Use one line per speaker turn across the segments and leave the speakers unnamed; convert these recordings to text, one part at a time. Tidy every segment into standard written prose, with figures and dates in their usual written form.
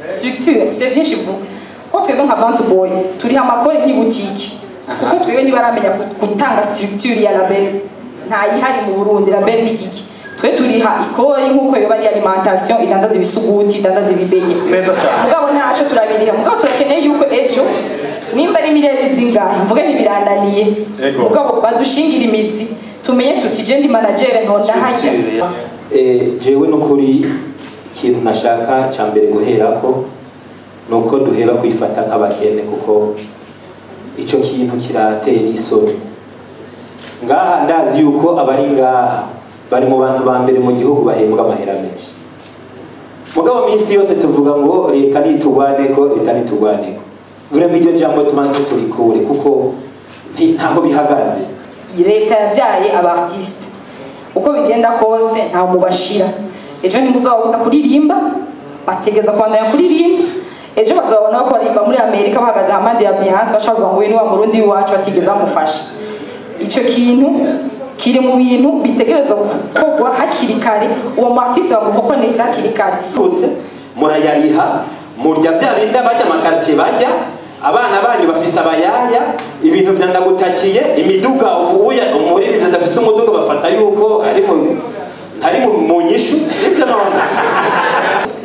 structure c'est bien chez vous on twebwe nka bantubwoy turiha amakore nk'ibutiki kuko twebwe ntibaramenya gutanga structure ya label ntayihari mu Burundi label ni giki twe turiha ikori nk'uko yoba ari alimentation idandaza ibisuguti idandaza ibibenye mugabo ntaco turabiriha mugabo turakeneye yuko ejo nimba ari miliyari zingahe mvuge ntibirandaniye mugabo badushingira imizi tumenye tuti je ndi manager ntonda hajya
jewe no kuri ikintu nashaka ca mbere guherako nuko duhera kwifata nk'abakene kuko ico kintu kirateye n'isoni ngaha ndazi yuko abari ngaha bari mu bantu ba mbere mu gihugu bahembwa amahera menshi mugabo minsi yose tuvuga ngo leta nitugwaneko leta nitugwaneko vraiment iryo jambo tumanze turikure kuko ntaho bihagaze
leta yavyaye abartiste uko bigenda kose nta mubashira ejo nimuzababuza kuririmba bategeza kwandanya kuririmba ejo bazabona ko barimba muri Amerika bahagaze hamande ya Beyonce bashaka ngo ni wa Murundi wacu batigeza amufasha ico kintu kiri mu bintu bitegereza gukorwa hakiri kare uwo artiste bamuhoko neza hakiri kare
murayariha murya bya binda bajya amakartie bajya abana banyu bafise abayaya ibintu byandagutakiye imiduga ubuya umuriri byadafise umuduga bafata yuko ari mu nyishu ibyo none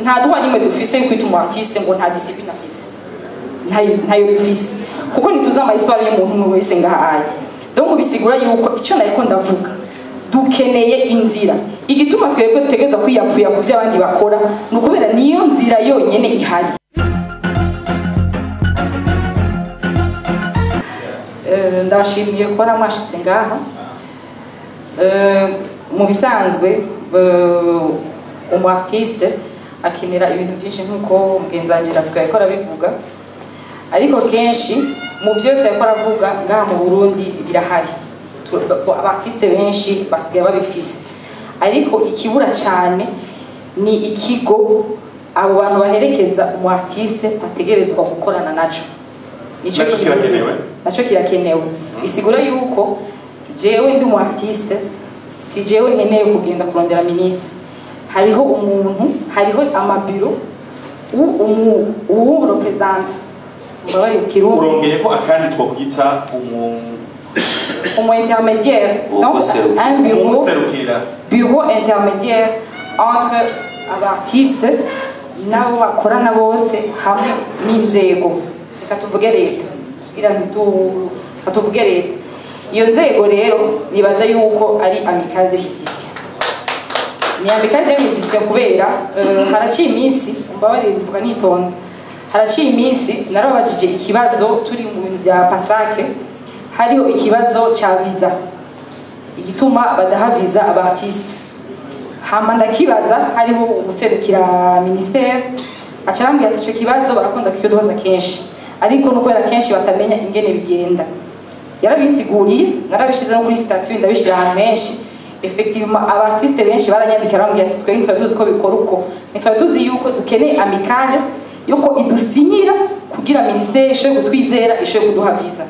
nta duha nimwe dufise kwita umu artiste ngo nta discipline afise ntayo dufise kuko nituza ama histoire y'umuntu wese ngahaye donc bisigura yuko ico nariko ndavuga dukeneye inzira igituma twebwe dutegeza kwiyapfuya ku by'abandi bakora nukubera niyo nzira yonyene ihari ndashimiye ko namwashitse ngaha mu bisanzwe umu artiste akenera ibintu byinshi nkuko mugenzangira siko yakora bivuga ariko kenshi mu byose yakora avuga ngaha mu Burundi birahari abartiste benshi basigaye babifise ariko ikibura cyane ni ikigo abo bantu baherekeza umu artiste bategerezwa gukorana naco naco kirakenewe isigura yuko jewe ndi umu artiste si jewe nkeneye kugenda kurondera ministre hariho umuntu hariho amabiro uwo represent mbabaye kirundi
urongeye ko akandi twokwita
umu intermédiaire donc un bureau intermédiaire entre abartiste nabo bakorana bose hamwe n'inzego reka tuvuge leta kugira ngo tuvuge leta iyo nzego rero nibaza yuko ari amicale des musiciens ni amicale des musiciens kubera haraciye iminsi mbabarire mvuga nitonda haraciye iminsi narabajije ikibazo turi mu bintu bya pasake hariho ikibazo cha visa igituma badaha visa abartiste hama ndakibaza hariho ubuserukira ministère acarambira ati ico kibazo barakunda kiyodoza kenshi ariko nuko era kenshi batamenya ingene bigenda yarabisiguriye narabishize no kuri statut ndabishira ahantu henshi effectivement abartiste benshi baranyandikira bambwiye ati twe ntitwa tuzi ko bikora uko ntitwa tuzi yuko dukeneye amicale yuko idusinyira kugira ministère ishoye gutwizera ishoye kuduha visa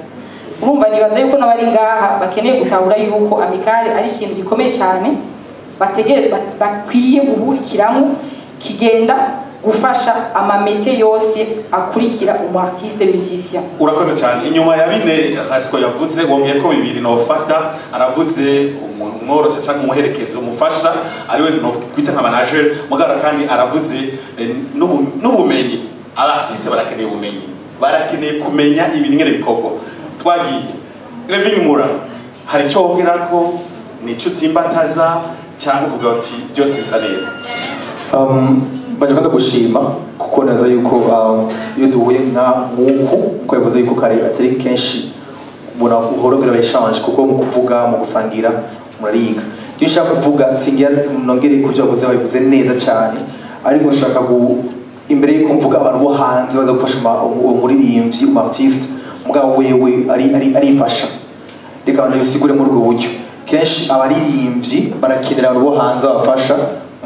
urumva nibaza yuko n'abari ngaha bakeneye gutahura yuko amicale ari ikintu gikomeye cyane bakwiye guhurikiramo kigenda gufasha amamete yose akurikira umu artiste musicien.
Urakoze cyane. Inyuma ya bine hasiko yavuze wongeye ko bibiri no fata aravuze umworoce cyangwa umuherekeze umufasha ariwe no kwita nka manager mugara kandi aravuze n'ubumenyi. Abartiste barakeneye ubumenyi. Barakeneye kumenya ibintu ngene bikorwa. Twagiye. Revinyumura hari cyo wongera ko nico tsimbataza cyangwa uvuga uti byose bisa neza.
Bajya gushima kuko naza yuko iyo duhuye nka nk'uku uko yavuze yuko kare atari kenshi ubona uhorogera bayishanje kuko mu kuvuga mu gusangira murariga iyo ushaka kuvuga singira nongere ku byo bavuze neza cyane ariko nshaka imbere y'uko mvuga abantu bo hanze baza gufasha umuririmbyi artiste mugabo wewe arifasha reka ndabisigure muri ubwo buryo kenshi abaririmbyi barakenera abantu bo hanze babafasha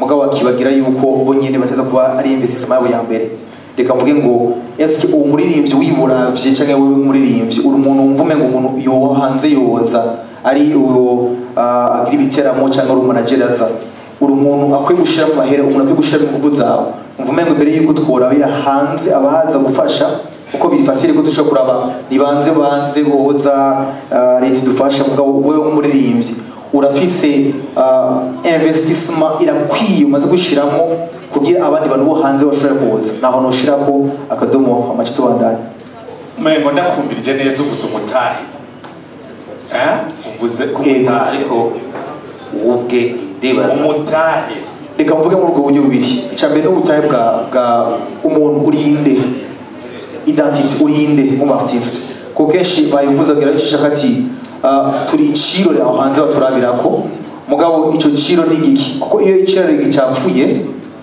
mugabo akibagira yuko bo nyene bateza kuba ari investissement yabo ya mbere reka mvuge ngo eske umuririmbyi wiburavye canke wewe umuririmbyi uri umuntu wumvume ngo umuntu yo hanze yoza ari uwo agira ibiteramo canke uri manager aza uri umuntu akwiye gushira mu mahera umuntu akwiye gushira mu nguvu zawe mvumengo mbere yuko tworabira hanze abaza gufasha uko bifasire ko dushobora kuraba nibanze boza leta dufasha mugabo wewe umuririmbyi urafise investissement irakwiye umaze gushiramo kugira abandi bantu bo hanze bashobora kuza naho no shirako akadomo amacito bandanye
mengo ndakumvirije neza uvuze umutahe uvuze kumutahe ariko ubwe ndibaza umutahe
reka mvuge muri ubwo buryo bubiri icambere n'ubutahe bwa umuntu urinde identity urinde mu artiste ko kenshi bayivuza gira bishaka ati turi iciro aho hanze baturabirako mugabo ico ciro ni giki kuko iyo iciro gicapfuye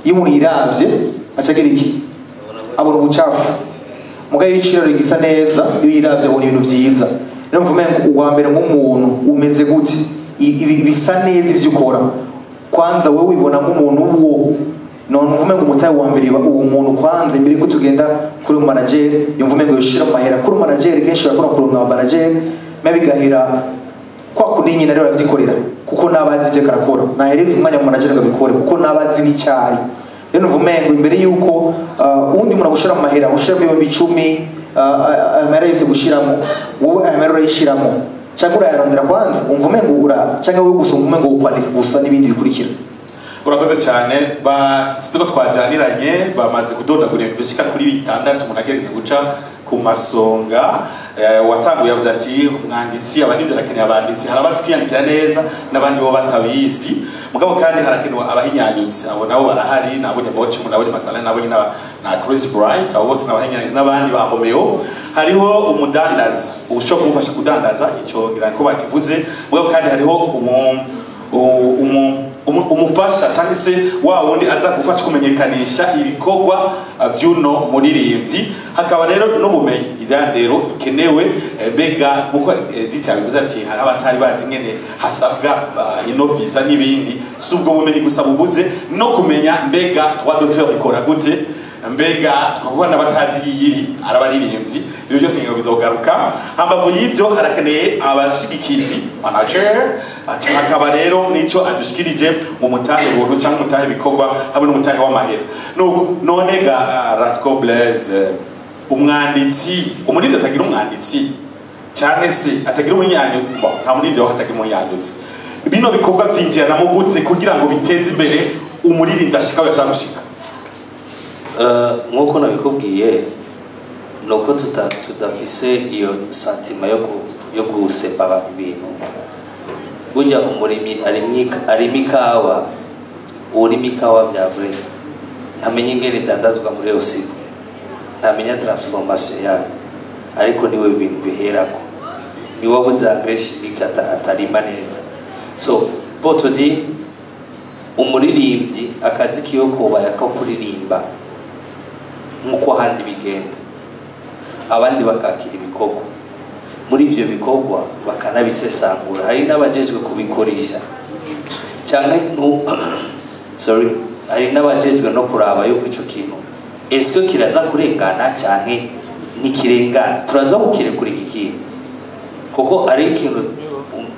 iyo umuntu yiravye acagera iki abona ubucafu mugabo iyo iciro gisa neza iyo yiravye abona ibintu vyiza rero mvumengo uwa mbere nk'umuntu umeze gute bisa neza ivyo ukora kwanza wewe wibona nk'umuntu uwo none mvumengo umutahe wa mbere uwo muntu kwanza imbere ko tugenda kuri manager yumvumengo yoshira mahera kuri manager kenshi bakora kuri manager mabigahera kwa kudinyi na rero avyikorera kuko nabazi je karakora nahereza umwanya mu manager ngabikore kuko nabazi n'icyari rero mvumengo imbere yuko undi muntu gushira mahera ushira mu 10 amera yose gushiramo wowe amera urayishiramo cyangwa urayarondera kwanza umvumengo ura cyangwa wowe gusoma umvumengo ukwandika gusa n'ibindi bikurikira
urakoze cyane tuko twajaniranye bamaze kudondagura ibintu bishika kuri 6 umuntu agereze guca ku masonga watanguye yavuze ati umwanditsi abandivyo nakeneye abanditsi harabatse kwiyandikira neza n'abandi bo batabizi mugabo kandi harakenwa abahinyanyutsi abo nabo barahari nabonye boche nabonye masala nabonye na Chris Bright abo bose n'abahinyanyutsi n'abandi ba Homeo hariho umudandaza ushobora kumufasha kudandaza ico ngira ko bakivuze mugabo kandi hariho umufasha cyangwa se wa wundi aza gufasha kumenyekanisha ibikorwa vy'uno muririmbyi hakaba rero n'ubumenyi idandero ikenewe mbega nkuko edith yabivuze ati hari abatari bazi nyene hasabwa ino visa n'ibindi subwo bumenyi gusa bubuze no kumenya mbega trois d'auteur ikora gute mbega kuko nabatazi yiri arabaririmbyi ibyo byose ngo bizogaruka hambavu y'ibyo harakeneye abashigikizi manager hakaba rero nico adushikirije mu mutahe buntu cyangwa mutahe bikorwa hamwe n'umutahe w'amahera none ga Rasco Blaise umwanditsi umuririmbyi atagira umwanditsi cyane se atagira umunyanyo nta muririmbyi atagira umunyanyuzi bino bikorwa byinjirana mu gute kugira ngo biteze imbere umuririmbyi ashika yashaka gushika
nk'uko nabikubwiye nuko tudafise iyo santima yo gusepara ibintu burya umurimi arimo ikawa urimo ikawa vya vrai ntamenye ingene dandazwa muri yo sibo ntamenya transformation yayo ariko niwe bintu biherako niwe buzageshi bikata atarima neza so poto di umuririmbyi akazi kiyo koba yakakuririmba nkuko handi bigenda abandi bakakira ibikorwa muri ivyo bikorwa bakanabisesangura hari n'abajejwe kubikoresha cyangwa hari n'abajejwe no kuraba yuko ico kintu eske kiraza kurengana canke nikirengana turaza kukire iki kintu kuko ari ikintu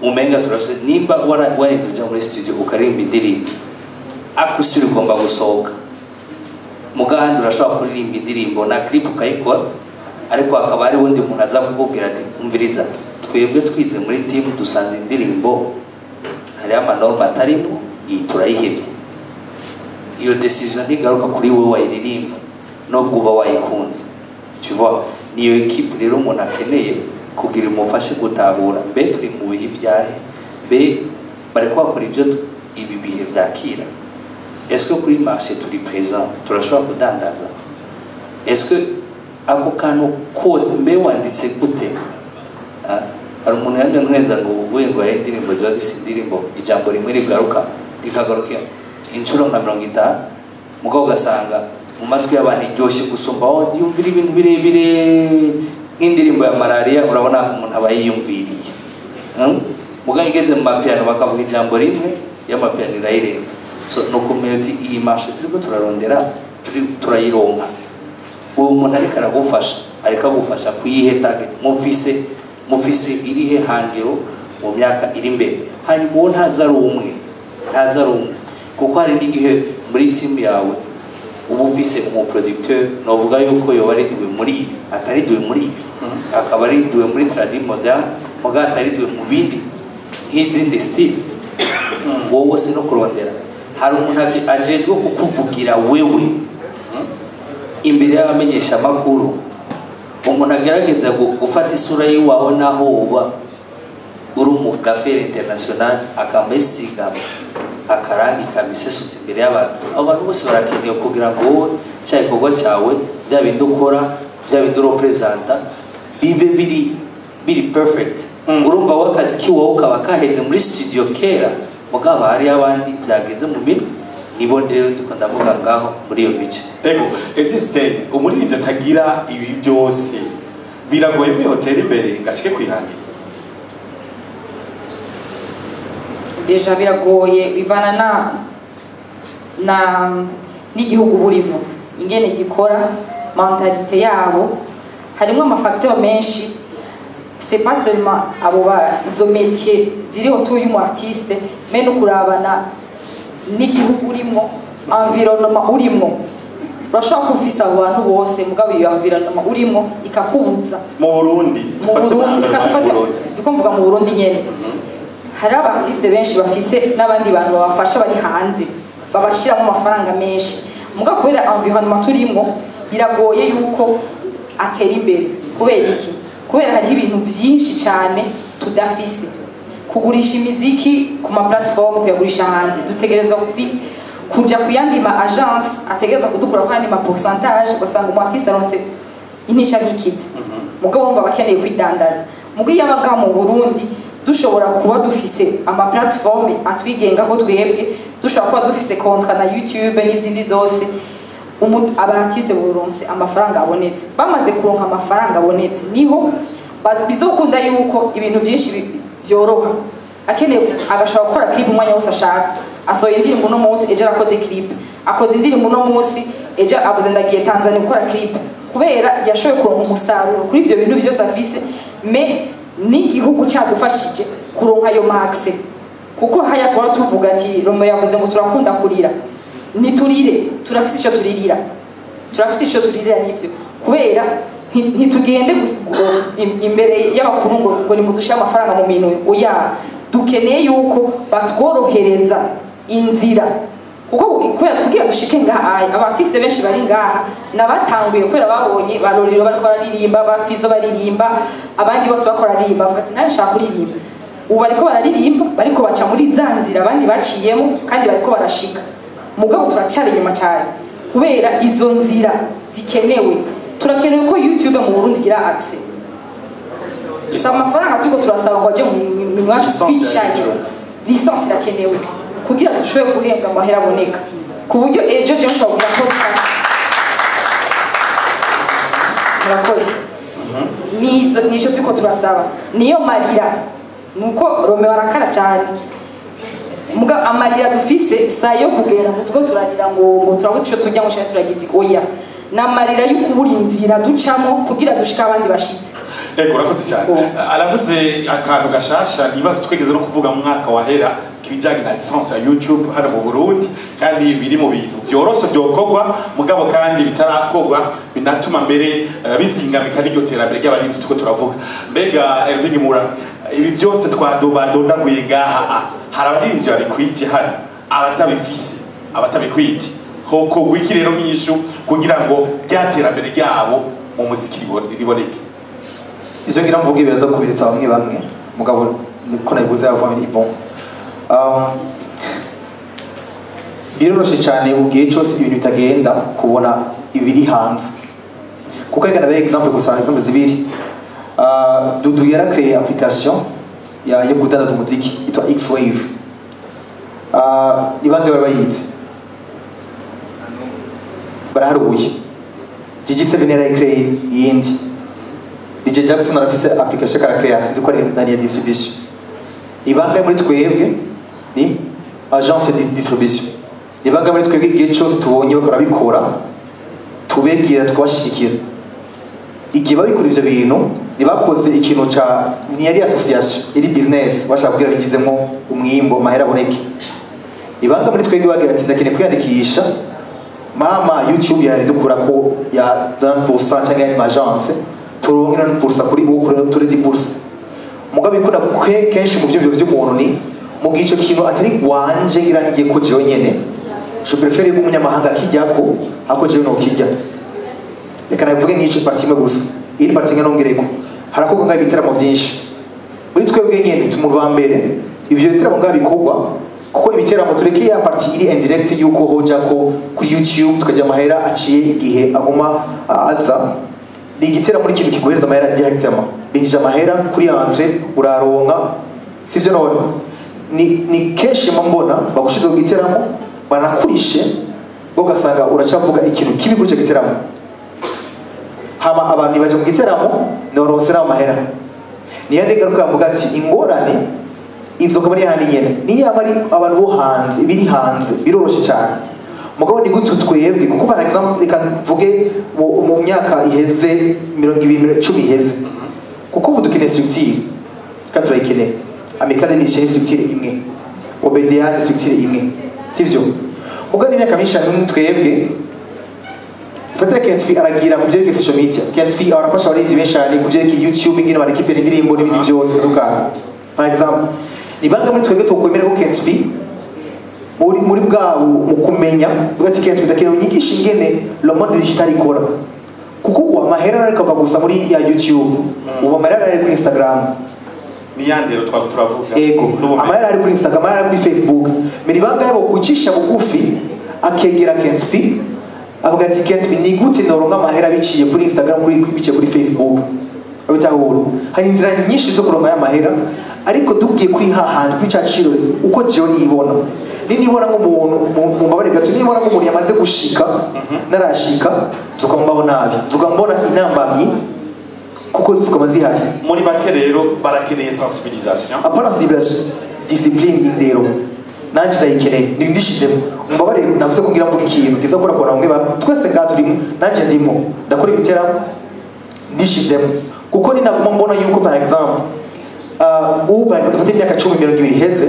umenga turafise nimba wari tuja muri studio ukarimba indirimbo akusiri ugomba gusohoka mugandi urashobora kuririmba indirimbo na clip ukayikora ariko akaba ari wundi muntu aza kukubwira ati umviriza twebwe twize muri team dusanze indirimbo hari amanorma atarimo iyi turayihevye iyo decision ntigaruka kuri wowe wayiririmbye nubwo uba wayikunze tu vois niyo equipe rero umuntu akeneye kugira umufashe gutahura mbe turi mu bihe vyahe mbe bari kwakora ivyo ibi bihe vyakira est-ce que kuri marché turi présent turashobora kudandaza est-ce que ako kantu kose mbe wanditse gute hari umuntu yamye nkweza ngo uvuye ngo ya indirimbo ziba disindirimbo ijambo rimwe rigaruka rikagaruka inshuro nka 50 mugabo ugasanga mu matwi y'abantu iryoshye gusumba aho yumvira ibintu birebire nk'indirimbo ya malaria urabona umuntu aba yiyumviriye mugabo igeze mu mapiano bakavuga ijambo rimwe y'amapiano irayirenga so no community iyi marché turiko turarondera turayironka uwo muntu ariko aragufasha kuyihe target mufise irihe hangiro mu myaka iri imbere hanyuma uwo ntaza ari umwe kuko hari n'igihe muri team yawe uba ufise umuproducteur novuga yuko yoba ariduwe muri atariduwe muri akaba ariduwe muri tradi moderne muga atariduwe mu bindi nk'izindi style wowe se no kurondera hari umuntu ajejwe kukuvugira wewe imbere y'abamenyesha amakuru umuntu agerageza gufata isura y'iwawe naho uba uri mu gafere international akamesiga akarangi kabisesutse imbere y'abantu abantu bose barakeneye kugira ngo wowe cya gikorwa cyawe bya bindi ukora bya bindi urepresenta bibe biri perfect urumva wakazi kiwawe ukaba kaheze muri studio kera mugabo hari abandi byageze mu minwe nibo rero ndiko ndavuga ngaho muri iyo bice
ego EDITH STEIN umuririmbyi atagira ibi byose biragoye ko hoteli imbere ngashike kwihangira
deja biragoye bivana na n'igihugu burimo ingene gikora mentalite yabo harimo amafacteur menshi c'est pas seulement abo ba izo métier ziri autour y'umu artiste mais no kurabana n'igihugu urimo environnement urimo urashobora kufisa abantu bose mugabo iyo environnement urimo ikakubuza
mu Burundi
dukomvuga mu Burundi nyene hari abartiste benshi bafise n'abandi bantu babafasha bari hanze babashiramo amafaranga menshi mugabo kubera environnement turimo biragoye yuko atera imbere kubera iki kubera hari ibintu byinshi cyane tudafise kugurisha imiziki ku ma platform kuyagurisha hanze dutegereza kuja kuyandi ma agence ategereza kudukura kandi ma pourcentage basanga umu artiste aronse inisha nkikize mugabo wumva bakeneye kwidandaza mugabo yabaga mu Burundi dushobora kuba dufise ama platform atwigenga ko twebwe dushobora kuba dufise contrat na YouTube n'izindi zose abartiste buronse amafaranga abonetse bamaze kuronka amafaranga abonetse niho bizokunda yuko ibintu byinshi byoroha akeneye agashobora gukora clip umwanya wose ashatse asohoye indirimbo no munsi ejo akoze clip akoze indirimbo no munsi ejo avuze ndagiye Tanzania gukora clip kubera yashoboye kuronka umusaruro kuri ibyo bintu byose afise me n'igihugu cyadufashije kuronka ayo maxe kuko haya twara tuvuga ati Romo yavuze ngo turakunda kurira niturire turafise ico turirira nivyo kubera ntitugende imbere y'abakuru ngo nimudushe amafaranga mu minwe oya dukeneye yuko batworohereza inzira kuko kubera kugira dushike ngaha abartiste benshi bari ngaha nabatanguye kubera babonye barorero bariko bararirimba bafizo baririmba abandi bose bakora ririmba bavuga ati nawe nshaka kuririmba ubu bariko bararirimba bariko baca muri za nzira abandi baciyemo kandi bariko barashika mugabo turacyari inyuma cyane kubera izo nzira zikenewe turakenewe ko YouTube mu Burundi gira access amafaranga tuko turasaba ngo aje mu minwacu twishanye license irakenewe kugira dushobore guhembwa amahera aboneka ku buryo ejo je nshobora kugira podcast nico tuko turasaba niyo marira nuko Romeo arakara cyane muga amarira dufise sayo kugera mutwe turarira ngo turabuze ico tujya ngo turagize oya namarira y'ukubura inzira ducamo kugira dushika abandi bashitse
ego urakoze cyane aravuze akantu gashasha niba twegeze no kuvuga mu mwaka wahera kibijyanye na license ya YouTube hano mu Burundi kandi biri mu bintu byoroshe byokorwa mugabo kandi bitarakorwa binatuma mbere bizingamika n'iryo terambere ry'abarinzi tuko turavuga mbega Elving Mura ibi byose twadondaguye ngaha hari abarinzi babikwije hano abatabifise abatabikwije hoko gwiki rero nk'ishu kugira ngo byaterambere ryabo mu muziki riboneke
izo ngira mvuge biraza kubiritsa bamwe mugabo niko nabivuze avamiri bon biroroshe cyane ubwiye cyose ibintu bitagenda kubona ibiri hanze kuko reka nabaye example gusa example zibiri Dudu yarakeye application yo gudandaza umuziki yitwa X-Wave ibange barabayitse baraharuye GG7 yarayikeye yindi DJ Jackson arafise application karakreasi dukora nani ya distribution ibanga muri twebwe ni agence de distribution ibanga muri twebwe igihe cyose tubonye bakora bikora tubegira twashikira igihe babikora ivyo bintu nibakoze ikintu ca yari association iri business bashaka kugira bigizemo umwimbo mahera boneke ibanga muri twebwe bagira ati ndakeneye kwiyandikisha mama YouTube yari dukura ko ya 90% cyangwa ya agence turonke 90% kuri wo kuri 30%. Mugabe ikunda kenshi mu byo by'umuntu ni mu gico kintu atari wanje ngirangiye ko jewe nyene je préfère ko umunyamahanga kijyako hako jewe no kijya. Reka navuge nk'ico parti imwe gusa iri parti ngeno ngereko harakorwa nga ibiteramo byinshi muri twebwe nyene tumurwa mbere ibyo biteramo nga bikorwa kuko ibiteramo tureke ya parti iri indirect yuko hoja ko kuri YouTube tukajya amahera aciye igihe aguma aza ni igiteramo muri kintu kiguhereza amahera directement binjije amahera kuri entrée uraronka sivyo none ni kenshi mbona bagushize ku giteramo banakurishe ngo gasanga uracavuga ikintu kibi kuri cyo giteramo hama abantu baje mu giteramo norosera amahera niyo ngaruka yavuga ati ingorane izo kabari handi nyene niyo abari abantu bo hanze biri hanze biroroshe cyane mugabo ni gutu twebwe kuko par exemple reka mvuge mu myaka iheze 2010 iheze kuko ubu dukeneye structure kandi turayikeneye Amerika ni structure imwe OBDA ni structure imwe sivyo mugabo imyaka myinshi twebwe Fata Kensfi aragira mu byerekeye social media. Kensfi arafasha abarinzi benshi cyane ku byerekeye YouTube ingene barekipera indirimbo n'ibindi byose biruka. For example, ni banga muri twebwe tukwemera ko Kensfi muri bwawo mu kumenya bwati Kensfi dakira unyigisha ingene le monde digital ikora. Kuko amahera ariko ava gusa muri ya YouTube, ubu amahera ari kuri Instagram.
Niyandero turavuga.
Ego, amahera ari kuri Instagram, amahera ari kuri Facebook. Meri banga yabo kucisha bugufi akegera Kensfi avuga ati Kensfi ni gute noronka amahera biciye kuri Instagram biciye kuri Facebook abitahura hari inzira nyinshi zo kuronka amahera ariko dubwiye kuri hahandi kuri caciro uko jewe nibona nibona nk'umuntu mu mabare gato nibona nk'umuntu yamaze gushika narashika tukambaho nabi tukambona inambamyi kuko zikoma zihari
muri bake rero barakeneye sensibilisation
apana discipline indero nanje ndayikeneye ndishizemo mbabare navuze kugira mvuga ikintu kiza gukora kora bamwe twese ngaho turimo nanje ndimo ndakora ibiteramo ndishizemo kuko ni naguma mbona yuko par exemple ubu dufite imyaka 10 heze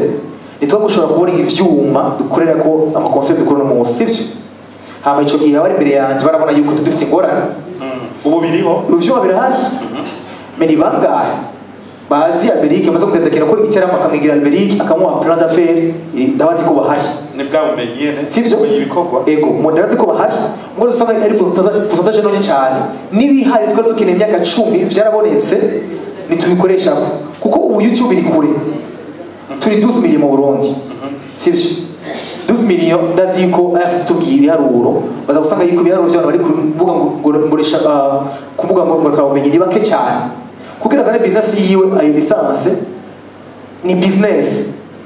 nitwa gushobora kubona ivyuma dukorera ko ama concept dukora mu sivyo hama ico gihe abari imbere yanje barabona yuko tudufite ingorane
ubu biriho
ivyuma birahari meni bangahe bazi Amerika maze kugenda ko igiteramo akamwigira Amerika akamuha plan d'affaires ndabati ko bahari
ni bwabumenye
sivyo
ibikorwa
ego mu ndabati ko bahari ngo dusanga ari pourcentage none cyane nibihari twari dukeneye imyaka 10 byarabonetse nitubikoresha kuko ubu YouTube iri kure turi 12 millions mu Burundi sivyo 12 millions ndazi ko asitubwiye ibiharuro baza gusanga yuko ibiharuro by'abantu bari kuvuga ngo ngoresha kuvuga ngo murakabumenye ni bake cyane kugira zane business yiwe ayo lisanse ni business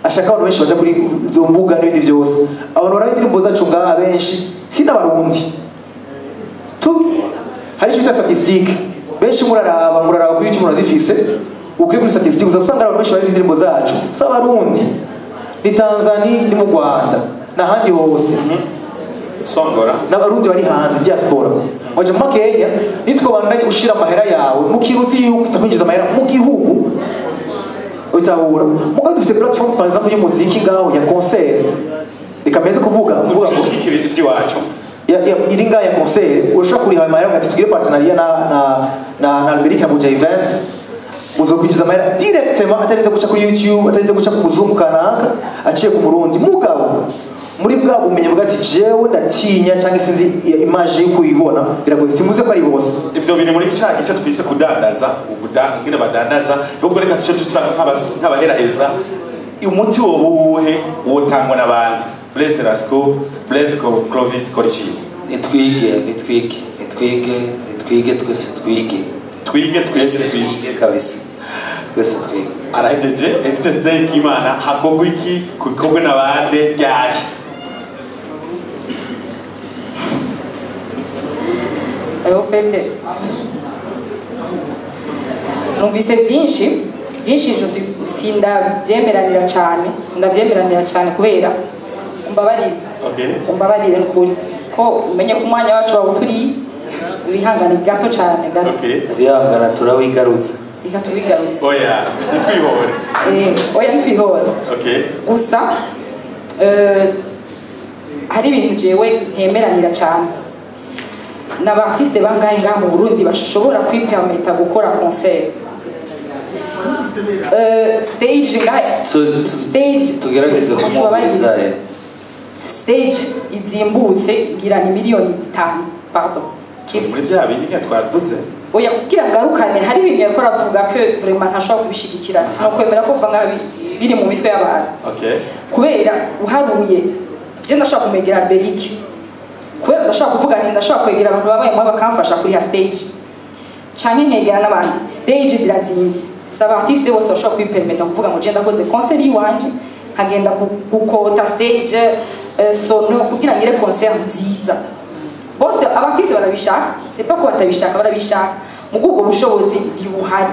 ashaka abantu benshi baje kuri zo mbuga n'ibindi byose abantu barabindi indirimbo zacu ngaha benshi sinabarundi hari icyo statistique benshi muraraba kuri YouTube murazifise ukuri kuri statistique uzasanga abantu benshi bari indirimbo zacu s'abarundi ni Tanzania ni mu Rwanda n'ahandi hose
Songora
n'abarundi bari hanze diaspora waje mu Kenya nitwo bandanye ushira amahera yawe mu kiruzi yuko utakwinjiza amahera mu gihugu utahura muga dufite platform par exemple y'umuziki ngaho ya concert ikameze kuvuga
iby'iwacu
iri ngaho ya concert urashaka kuri amahera ngati tugire partenariat na America na events uzo kwinjiza amahera directement atarinde guca kuri YouTube atarinde guca ku muzungu kanaka aciye ku Burundi mugabo muri bwa bumenye bwati jewe ndatinya cyangwa sinzi image yo kuyibona biragoye simuze ko ari bose
ibyo biri muri cya gice twise kudandaza ubudangire badandaza ahubwo reka tuce tuca nk'abaheraheza umuti wobuhe wotangwa nabandi Blaise Rasco Blaise Clovis Corichis
nitwige twese twige kabisa twese twige
arahejeje EDITH STEIN Imana hakogwa iki kukogwe nabande ryari
au fait numvise byinshi sindavyemeranira cyane kubera umbabarire kuri ko umenye ku mwanya wacu wawe turi wihangane gato cyane gato
rihangana turawigarutse
oya nitwihore.
Oya nitwihore. Gusa hari ibintu jewe ntemeranira cyane n'abartiste bangahe ngaha mu Burundi bashobora kwipermeta gukora concert stage
tugerageze kumubiriza
stage izimbutse ngira ni miliyoni 5 pardon
muri bya bindi twavuze
oya kugira ngarukane hari ibintu yakora avuga ko vraiment ntashobora kubishigikira sino kwemera ko vanga biri mu mitwe y'abantu kubera uharuye je ndashaka kumegera Alberic kubera ndashaka kuvuga ati ndashaka kwegera abantu babaye mu bakamfasha kuri ha stage canke nkegera n'abandi stage zirazimvye saba artiste bose bashobora kwipermeta kuvuga ngo je ndakoze concert iwanje nkagenda gukota stage sono kugira ngire concert nziza bose abartiste barabishaka c'est pas ko batabishaka barabishaka mugo ubwo bushobozi ntibuhari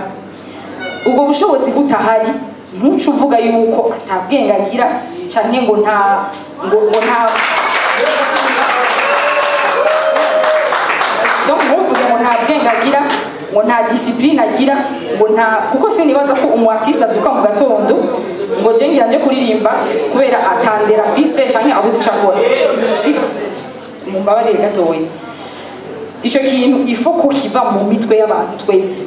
ubwo bushobozi butahari ntucu uvuga yuko atabwengagira canke ngo nta donc muvuge ngo nta bwengagira ngo nta discipline agira ngo nta kuko sinibaza ko umuartiste avyuka mu gatondo ngo je ngira nje kuririmba kubera atandera fise canke abuze icakora mumbabarire gatoya ico kintu ifo ko kiva mu mitwe y'abantu twese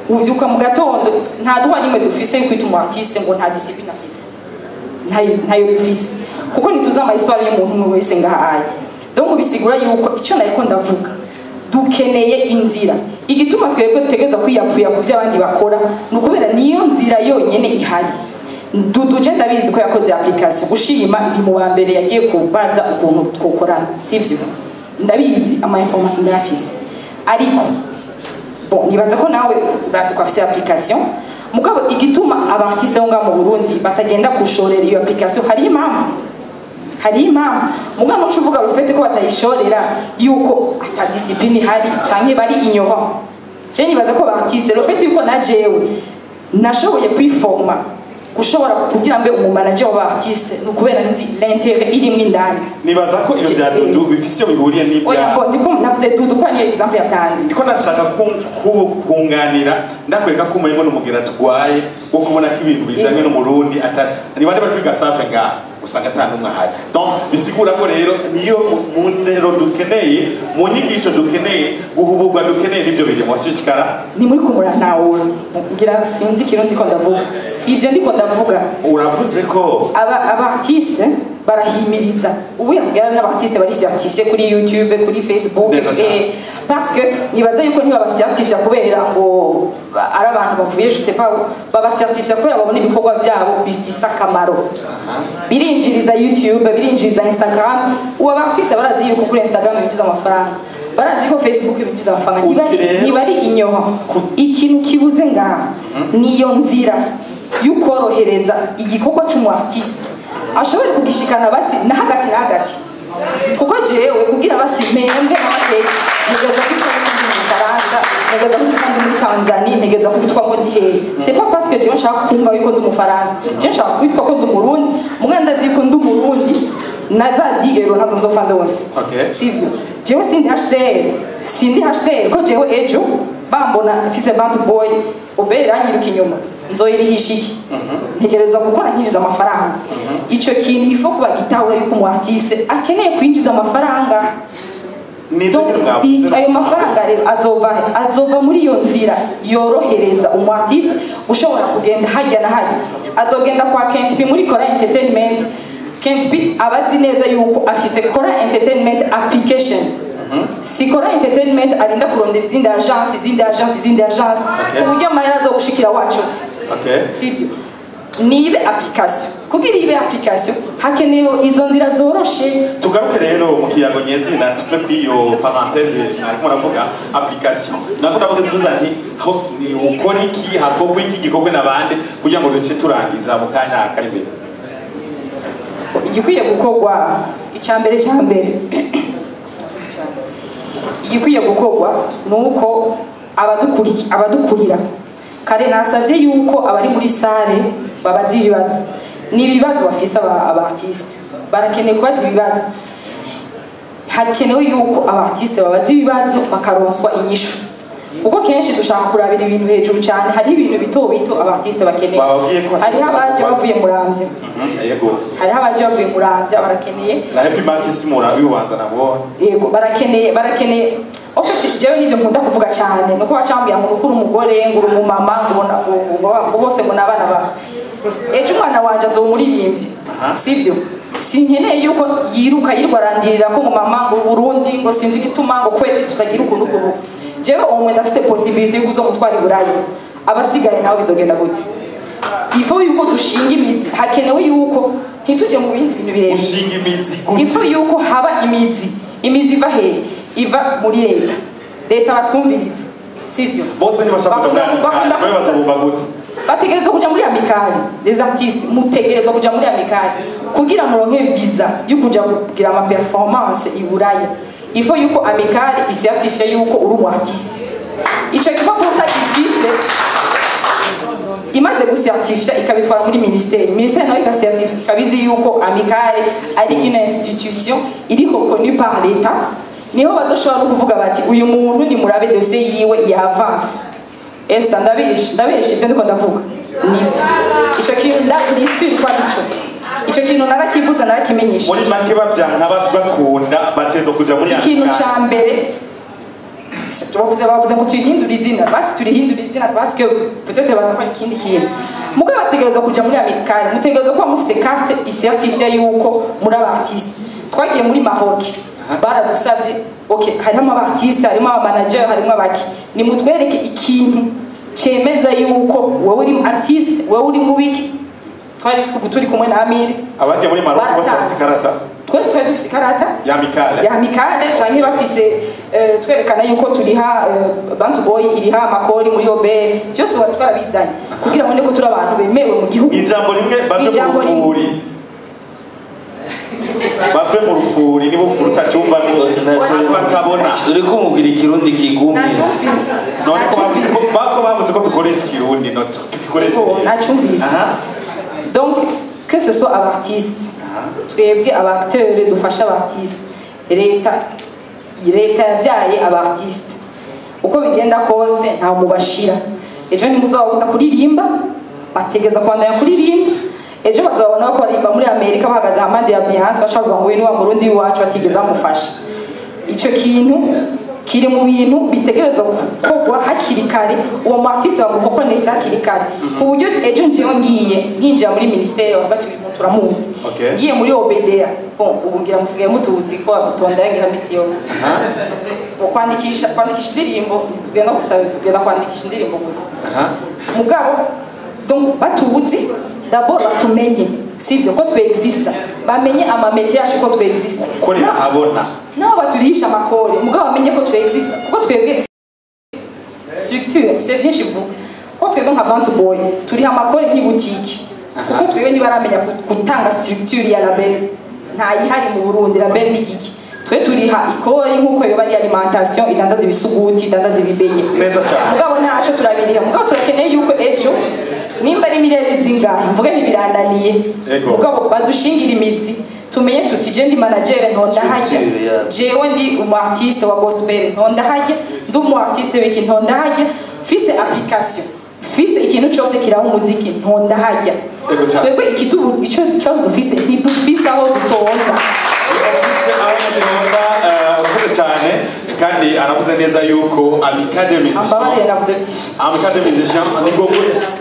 uvyuka mu gatondo nta duha nimwe dufise yuko ituma artiste ngo nta discipline afise ntayo dufise kuko nituza ama histoire y'umuntu wese ngahaye donc bisigura yuko ico nariko ndavuga dukeneye inzira igituma twebwe dutegeza kwiyapfuya ku by'abandi bakora nukubera niyo nzira yonyene ihari duje ndabizi ko yakoze application gushima ndi mu bambere yagiye kubaza ukuntu twokorana sivyo ndabizi ama information ndafise ariko bon nibaza ko nawe urazi ko afise application mugabo igituma abartiste ngo mu Burundi batagenda kushorera iyo application hari impamvu mugabo no cuvuga rufete ko batayishorera yuko ata discipline hari canke bari ignorant je nibaza ko abartiste rufete yuko najewe nashoboye kwiforma gushobora kugira mbe umumanager w'abartiste nukubera nzi l'intérêt iri mwindani
nibaza ko ibyo bya Dudu bifise bihuriye n'ibya
oya ko ndiko navuze Dudu ko ni example yatanze
ndiko nashaka kunganira ndakwereka ko umengo n'umugera tugwaye wo kubona ko ibintu bizanye no mu Burundi ni bande bari kwiga sape nga usanga atanumwe ahari donc bisigura ko rero niyo mu ndero dukeneye mu nyigisho dukeneye guhubugwa dukeneye nivyo bije mu shishikara
ni muri kumura nawe ngira sinzi kiro ndiko ndavuga sivyo ndiko ndavuga
uravuze ko
abartiste barahimiriza ubu yasigara n'abartiste bari certifié kuri YouTube kuri Facebook parce que nibaza yuko ntiba certifié kubera ngo ari abantu bavuye je sais pas baba certifié kubera babona ibikorwa byabo bifisa akamaro birinjiriza YouTube birinjiriza Instagram ubu abartiste barazi yuko kuri Instagram binjiza amafaranga barazi ko Facebook binjiza amafaranga nibari inyoha ikintu kibuze ngaha niyo nzira yukorohereza igikorwa cy'umu artiste ashobora kugishikana basi na hagati kuko jewe kugira basi mpembwe n'amateka ntegeza kwitwa muri Faransa ntegeza kwitwa muri Tanzania ntegeza kwitwa ngo ndi hehe c'est pas parce que jewe nshaka kumva yuko ndi mu Faransa jewe nshaka kwitwa ko ndi Murundi muganda azi ko ndi Murundi naza 10 euro nazo nzofanda wose sivyo jewe sindi HCR ko jewe ejo bambona mfise bantubwoy obera nyiruka inyuma nzoyirihisha iki ntegereza gukora nkiriza amafaranga ico kintu ifo kuba gitahura yuko mu artiste akeneye kwinjiza amafaranga ayo mafaranga rero azova muri iyo nzira yorohereza umu artiste ushobora kugenda hajya na hajya azogenda kwa Kentp muri Kora Entertainment Kentp abazi neza yuko afise Kora Entertainment application Sikora Entertainment arinda kurondera izindi agence uburyo amahera zo gushikira wacotse sivyo nibe application kugira ibe application hakenewe izo nzira zoroshe
tugaruke rero mu kiyago nyenzina tuve kwiyo parenthèse ariko muravuga application nako ndavuga tuza nti aho ni ukora iki hakorwa iki gikorwe nabande kugira ngo duce turangiza mu kanya kari imbere
igikwiye gukorwa icambere igikwiye gukorwa nuko abadukurira kare nasavye yuko abari muri sale babazi ibibazo ni ibibazo bafise abartiste barakeneye kubaza ibibazo hakenewe yuko abartiste babazi ibibazo bakaronswa inyishu kuko kenshi dushaka kurabira ibintu hejuru cyane hari ibintu bito bito abartiste bakeneye hari abaje bavuye muramvye
yego
hari abaje bavuye muramvye barakeneye
na happy market mura bibanza nabo
yego barakeneye ofite jewe nivyo nkunda kuvuga cyane nuko bacambye ngo ukuri umugore ngo uri umumama ngo bose ngo nabana ba ejo umwana wanje azomuririmbyi sivyo sinkeneye yuko yiruka yirwarandirira ko ngo mama ngo Burundi ngo sinzi gituma ngo kwe tutagira ukuntu kuvuga jewe umwe ndafite possibility yo kuzo gutwara iburayi abasigaye nawe bizogenda gute ifo yuko dushinga imizi hakenewe yuko ntituje mu bindi bintu birebire
ushinga imizi gute
ifo yuko haba imizi iva he iva muri leta batwumviriza sivyo
bose ntibashaka kuja muri batubumva gute
bategerezwa kuja muri amikali les artistes mutegerezwa kuja muri amikali kugira muronke visa yo kuja kugira ama performance iburayi ifo yuko amikali icertifie yuko uri umu artiste ico kiba kuta ifise imaze gucertifia ikabitwara muri ministère nayo ikacertifia ikabizi yuko amikali ari une institution iri reconnue par l'état niho bazoshobora kuvuga bati uyu muntu ni murabe dossier yiwe ya avance esa ndabishi ivyo ndiko ndavuga nivyo ico kintu ndisiri kwa bico ico kintu narakivuza narakimenyesha
muri make bavyanka bakunda batezo kuja muri
ikintu ca mbere bavuze ngo tuyihindura izina basi turihindura izina parce que peut-être baza kwa ikindi kintu mugo bategereza kuja muri amikali mutegereza kuba mufise carte icertifie yuko muri abartiste twagiye muri Maroc baradusavye okay harimo abartiste harimo abamanager harimo abaki ni mutwereke ikintu cemeza yuko wowe uri artiste wowe uri mu wiki twari turi kumwe na Amiri
abandi muri Maroc bafise karata
twese twari dufise karata
ya mikale
canke bafise twerekana yuko turiha bantubwoy iriha amakori muri obe byose batwarabizanye kugira ngo ndeko turi abantu bemewe mu gihugu
ijambo rimwe bave mu rufuri nibo furuta cyumba batabona
uri kumubwira ikirundi kigumye
none ko bavuze ko dukoresha ikirundi no tukikoresha
nacyumvise donc que ce soit abartiste twebwe abateurs dufasha abartiste leta yavyaye abartiste uko bigenda kose nta mubashira ejo ntimuzababuza kuririmba bategeza kwandanya kuririmba ejo bazabona ko barimba muri Amerika bahagaze hamande ya Beyonce bashaka ngo ni wa Murundi wacu batigeza amufasha ico kintu kiri mu bintu bitegereza gukorwa hakiri kare uwo artiste bamuhoko neza hakiri kare uburyo ejo ngiye nkinjira muri ministère bavuga ati ibintu turamuzi ngiye muri OBDA bon ubungira musigaye mutuzi ko adutonda yangira misi yose kwandikisha indirimbo tugenda kwandikisha indirimbo gusa mugabo donc batuzi d'abord batumenye sivyo ko twexista bamenye amameti yacu ko twexista
ko ni abona
nabo baturisha amakori mugabo bamenye ko twexista kuko twebwe structure c'est bien chez vous ko twebwe nka bantubwoy turi amakori ni boutique kuko twebwe ni baramenya gutanga structure ya label nta yihari mu Burundi label ni giki twe turiha ikori nkuko yo bari alimentation idandaza ibisuguti idandaza ibibenye
neza cyane
mugabo ntaco turabiriha mugabo turakeneye yuko ejo nimba ari miliyari zingahe mvuge ntibirandaniye mugabo badushingira imizi tumenye tuti je ndi manager ntonda hajya jewe ndi umu artiste wa gospel ntonda hajya ndi umu artiste wiki ntonda hajya fise application fise ikintu cyose kiraho umuziki ntonda hajya twebwe ikitubu ico kibazo dufise ntidufise aho dutonda
cyane kandi aravuze neza yuko amicale musician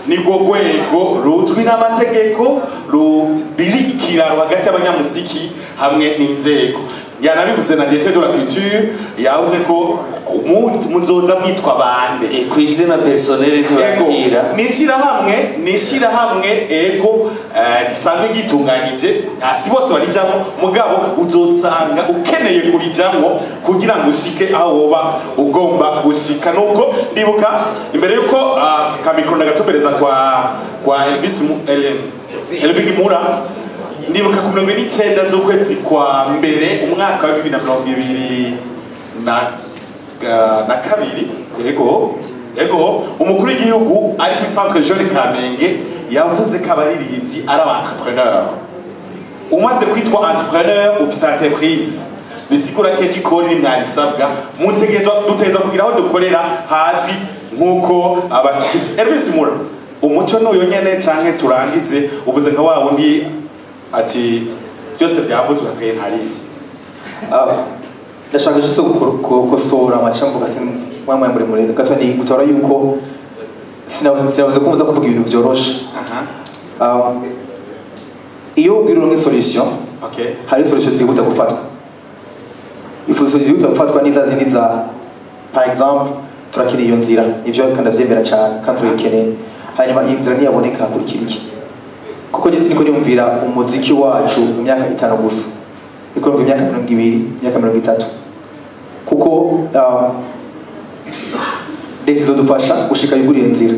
nibwo rwego rutwi n'amategeko ruri ikiraro hagati y'abanyamuziki hamwe n'inzego yanabivuze na directeur de la culture yavuze ko muzoza mwitwa bande
ku izina personnel ntibakira
nishirahamwe ego risanzwe gitunganyije si bose barijamo mugabo uzosanga ukeneye kurijamo kugira ngo ushike aho woba ugomba gushika nuko ndibuka imbere yuko kamikro ndagatumbereza kwa Elvis Mura ndibuka ku 19 z'ukwezi kwa mbere umwaka wa 2022 na kabiri ego umukuru w'igihugu ari ku centre jeune Kamenge yavuze ko abaririmbyi ari aba entrepreneur umaze kwitwa entrepreneur ufise entreprise bisigura ko igikoni mwarisabwa dutegerezwa kugira aho dukorera hazwi nk'uko abashyitsi Elvis Mura umuco n'uyo nyene canke turangize uvuze nka wa wundi ati byose byavuzwe hasigaye ntarindi
ndashaka juste gukosora amacambuga mwamwe muri gato ni gutora yuko sinavuze ko muza kuvuga ibintu vyoroshe iyo ubwira uronke solution hari solution zihuta gufatwa solution zihuta gufatwa niza zindi za par exemple turakeneye iyo nzira nivyo kandi ndavyemera cyane kandi turayikeneye hanyuma iyi nzira niyaboneka hakurikira iki kuko gisi niko nimvira umuziki wacu mu myaka 5 gusa niko mu myaka 20 myaka 30 kuko leta izodufasha gushika yuguriye nzira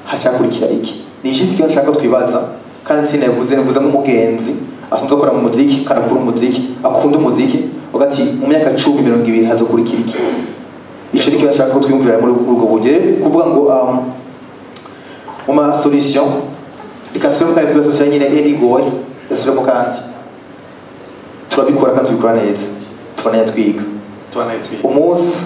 hacakurikira iki ni iki sikyo nshaka twibaza kandi sinavuze nk'umugenzi asanzwe akora mu muziki karakura umuziki akunda umuziki ugati mu myaka 10-20 hazokurikira iki icyo ni cyo nshaka ko twiyumvira muri ubwo buryo kuvuga ngo mu ma solution ikasura kandi kuri solution nyine bwoy yasubiramo kandi turabikora kandi tubikora neza tubona twiga umunsi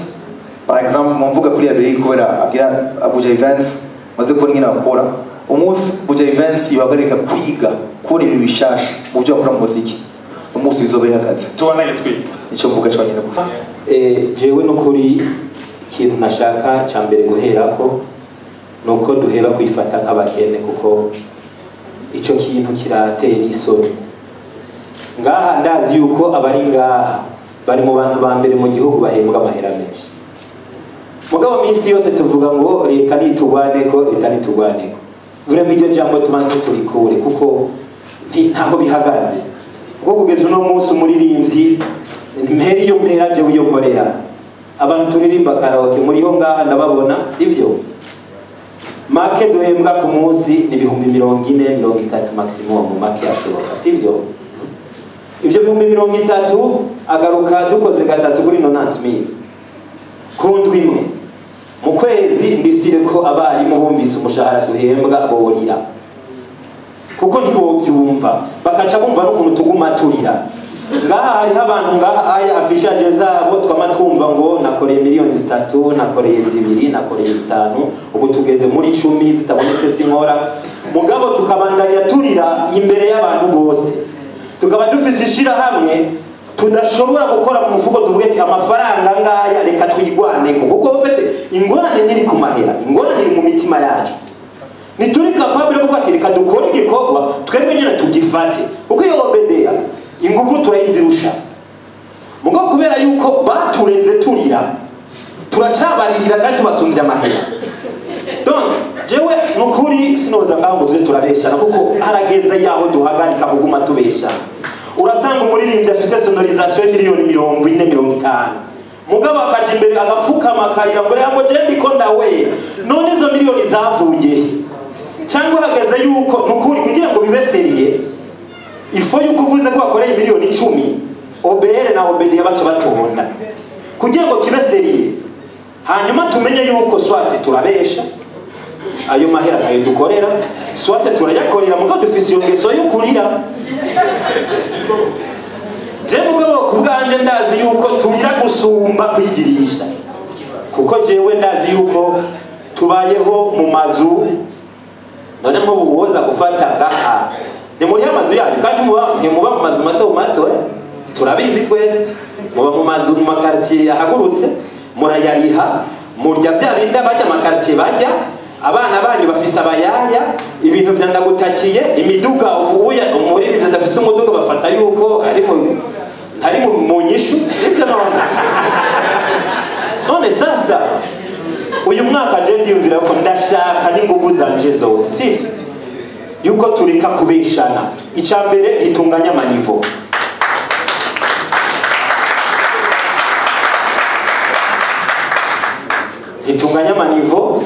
par exemple mu mvuga kuri abiri kubera abwira abuja events maze kubona nyine bakora umunsi abuja events ibagarika kwiga kubona ibintu bishasha mu byo bakora mu muziki umunsi bizobe hagaze
tubona twiga
icyo mvuga cyo nyine gusa
jewe no kuri ikintu nashaka cya mbere guherako nuko duhera kwifata nk'abakene kuko icyo kintu kirateye n'isoni ngaha ndazi yuko abari ngaha bari mu bantu ba mbere mu gihugu bahembwa amahera menshi mugabo minsi yose tuvuga ngo leta nitugwaneko leta nitugwaneko uremye iryo jambo tubanze turikure kuko ntaho bihagaze kuko kugeza uno munsi umuririmbyi mperi yo mpera je uyo nkorera abantu turirimba karaoke muriho ngaha ndababona sivyo make duhembwa ku munsi ni 40-30 maximum make ashoboka sivyo ivyo 30 agaruka dukoze gatatu kuri 90,000 kundwi imwe mu kwezi ndisire ko abarimu bumvise umushahara duhembwa borira kuko ntibovyumva bakaca bumva n'ukuntu tuguma turira ngaha hariho abantu ngaha aya afishaje zabo twamatwumva ngo nakoreye 3,000,000 nakoreye 2 nakoreye 5 ubu tugeze muri 10 zitabonetse sinkora mugabo tukabandanya turira imbere y'abantu bose tukaba dufise ishira hamwe tudashobora gukora mu mufuko tuvuge ati amafaranga ngaya reka twigwane kuko ufite ingorane niri ku mahera ingorane iri mu mitima yacu nituri capable yo kuvuga ati reka dukore igikorwa twebwe nyine tugifate kuko iyo obedea ingufu turayizirusha mugo kubera yuko batureze turira turacabaririra kandi tubasumbya amahera donc jewe nukuri sinoza ngaho ngo turabeshana kuko harageze yaho duhagarika kuguma tubesha urasanga umuririmbyi afise sonorisation $40-50 mugabo akaje imbere agapfukama akarira ngo yango je ndiko ndawe none izo miliyoni zavuye cyangwa hageze yuko nukuri kugira ngo bibeseriye ifo yuko uvuze ko bakoreye $10,000 obere na obedi baca batonda kugira ngo kibeseriye hanyuma tumenye yuko swate turabesha ayo mahera kayo dukorera swate turayakorera muko dufise yongeso yo kurira je mugabo kubwanje ndazi yuko turira gusumba kwigirisha kuko jewe ndazi yuko tubayeho mu mazu none mbo buwoza gufata ngaha ni muri amazu yanyu kandi muba mu mazu mato turabizi twese muba mu mazu mu makartier ahagurutse murayariha murya bya binda bajya makartier bajya abana banyu bafise abayaya ibintu byandagutakiye imiduga ubuya umuririmbyi adafise umuduga bafata yuko ari mu nyishu ibyo none sasa uyu mwaka je ndiyumvira ko ndashaka n'ingufu zanje zose sivyo yuko tureka kubeshana icambere itunganya amanivo itunganya amanivo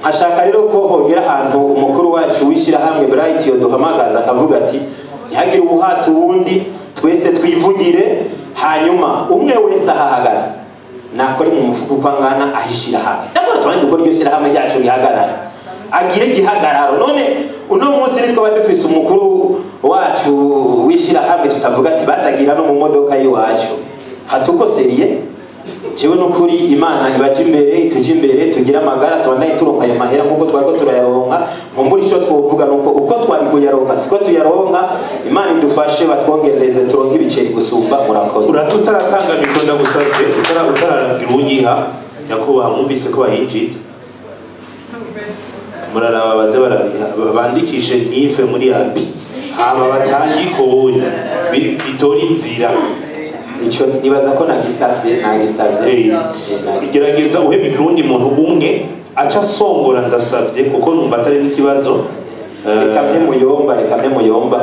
ashaka rero ko hogera ahantu umukuru wacu wishira hamwe Bright yo duhamagaza akavuga ati ntihagire ubuhatu wundi twese twivugire hanyuma umwe wese ahahagaze nakore mu mufuko kwangana ahishira hamwe ndabona twandi dukora iryo shira hamwe ryacu rihagarara agire gihagararo none uno munsi nitwa badufise umukuru wacu wishira hamwe tutavuga ati basagira no mu modoka yiwacu hatukoseriye jewe n'ukuri imana ibaje imbere tuje imbere tugira amagara tubanaye turonka ayo mahera nkuko twari turayaronka nkumbura ico twovuga nuko uko twari kuyaronka siko tuyaronka imana idufashe batwongereze turonke ibiceri gusumba murakoze
uratutatanga mikunda gusavye utaragira unyiha yakuba mwumvise ko bayinjitse muraraba baze barariha bandikishe nife muri abi aba batangi konya bitora inzira
ico nibaza ko nagisavye
igerageza uhe mikrundi muntu umwe aca songora ndasavye kuko numva atari n'ikibazo
reka mpe muyomba